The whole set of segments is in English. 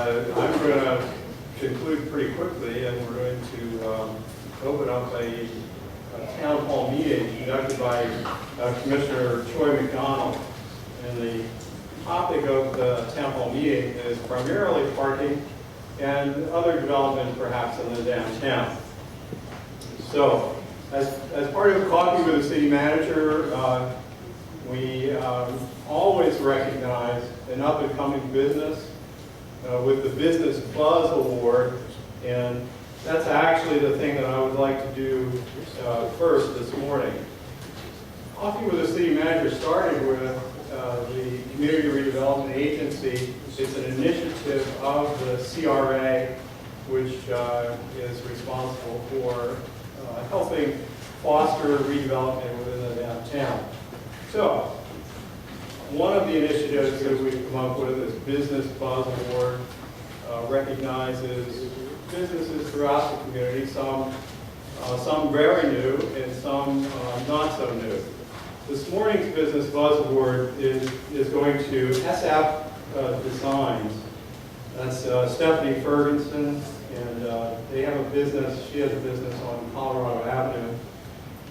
I'm going to conclude pretty quickly, and we're going to open up a town hall meeting conducted by Commissioner Troy McDonald. And the topic of the town hall meeting is primarily parking and other development perhaps in the downtown. So, as part of Coffee with the City Manager, we always recognize an up-and-coming business with the Business Buzz Award, and that's actually the thing that I would like to do first this morning. Coffee with the City Manager started with the Community Redevelopment Agency. It's an initiative of the CRA, which is responsible for helping foster redevelopment within the downtown. So, one of the initiatives that we've come up with is Business Buzz Award, recognizes businesses throughout the community, some very new and some not so new. This morning's Business Buzz Award is going to SF Designs. That's Stephanie Ferguson, and they have a business, she has a business on Colorado Avenue.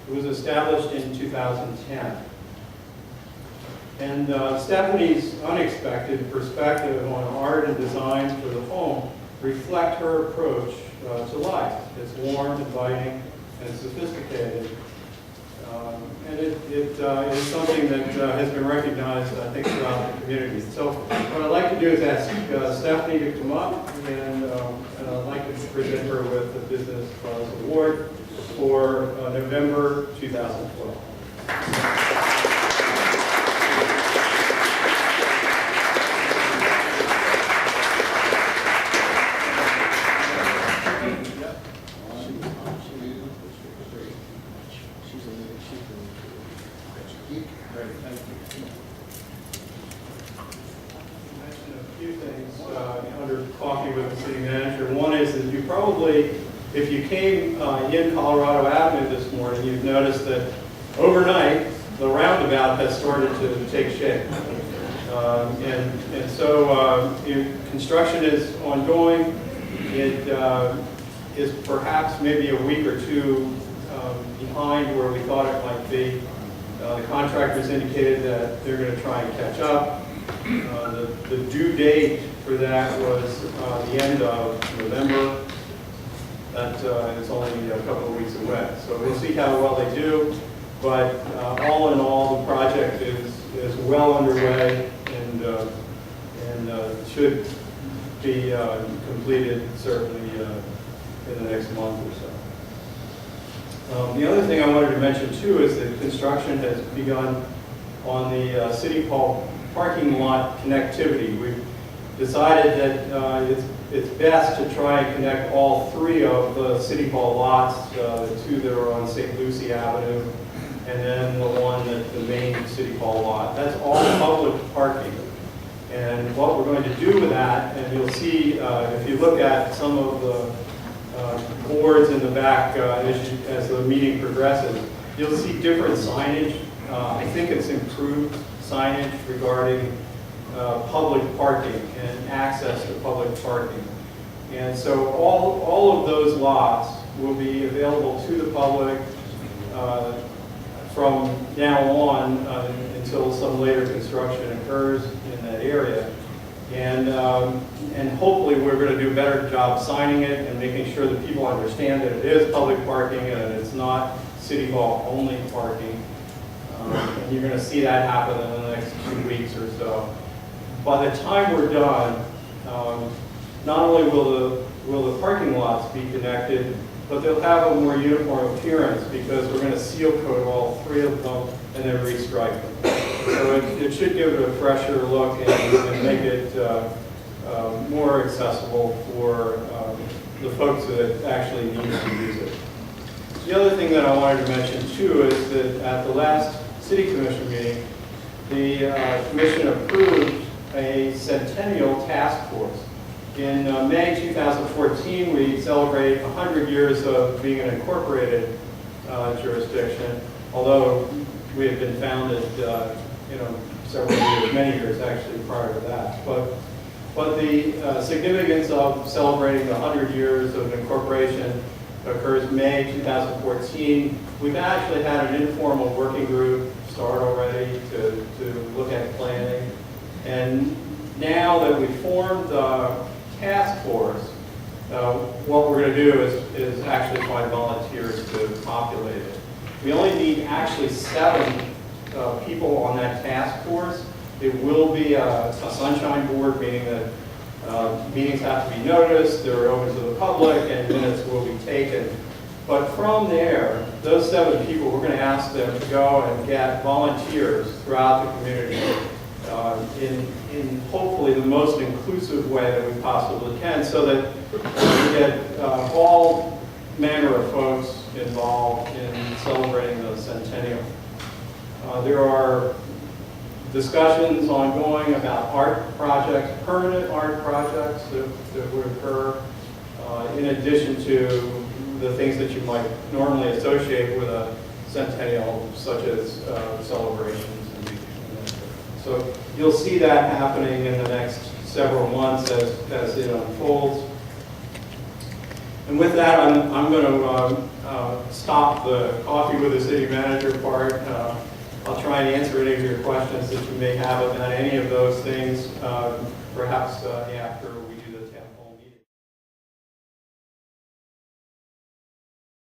It was established in 2010. And Stephanie's unexpected perspective on art and design for the home reflect her approach to life. It's warm, inviting, and sophisticated. And it is something that has been recognized, I think, throughout the community. So what I'd like to do is ask Stephanie to come up, and I'd like to present her with the Business Buzz Award for November 2012. If you came in Colorado Avenue this morning, you've noticed that overnight the roundabout has started to take shape. And so construction is ongoing. It is perhaps maybe a week or two behind where we thought it might be. The contractors indicated that they're going to try and catch up. The due date for that was the end of November. That is only a couple of weeks away. So we'll see how well they do. But all in all, the project is well underway and should be completed certainly in the next month or so. The other thing I wanted to mention too is that construction has begun on the City Hall parking lot connectivity. We've decided that it's best to try and connect all three of the City Hall lots, the two that are on St. Lucie Avenue, and then the one at the main City Hall lot. That's all public parking. And what we're going to do with that, and you'll see if you look at some of the boards in the back as the meeting progresses, you'll see different signage. I think it's improved signage regarding public parking and access to public parking. And so all of those lots will be available to the public from now on until some later construction occurs in that area. And hopefully we're going to do a better job signing it and making sure that people understand that it is public parking and it's not City Hall only parking. And you're going to see that happen in the next 2 weeks or so. By the time we're done, not only will the parking lots be connected, but they'll have a more uniform appearance because we're going to seal coat all three of them and then restripe them. So it should give it a fresher look and make it more accessible for the folks that actually need to use it. The other thing that I wanted to mention too is that at the last City Commission meeting, the Commission approved a Centennial Task Force. In May 2014, we celebrate 100 years of being an incorporated jurisdiction, although we had been founded, several years, many years actually prior to that. But But the significance of celebrating the 100 years of incorporation occurs May 2014. We've actually had an informal working group start already to look at planning. And now that we've formed the task force, what we're going to do is actually find volunteers to populate it. We only need actually 7 people on that task force. It will be a sunshine board, meaning that meetings have to be noticed, they're open to the public, and minutes will be taken. But from there, those 7 people, we're going to ask them to go and get volunteers throughout the community in hopefully the most inclusive way that we possibly can, so that we get all manner of folks involved in celebrating the centennial. There are discussions ongoing about art projects, permanent art projects that would occur, in addition to the things that you might normally associate with a centennial, such as celebrations. So you'll see that happening in the next several months as it unfolds. And with that, I'm going to stop the coffee with the city manager part. I'll try and answer any of your questions that you may have about any of those things, perhaps after we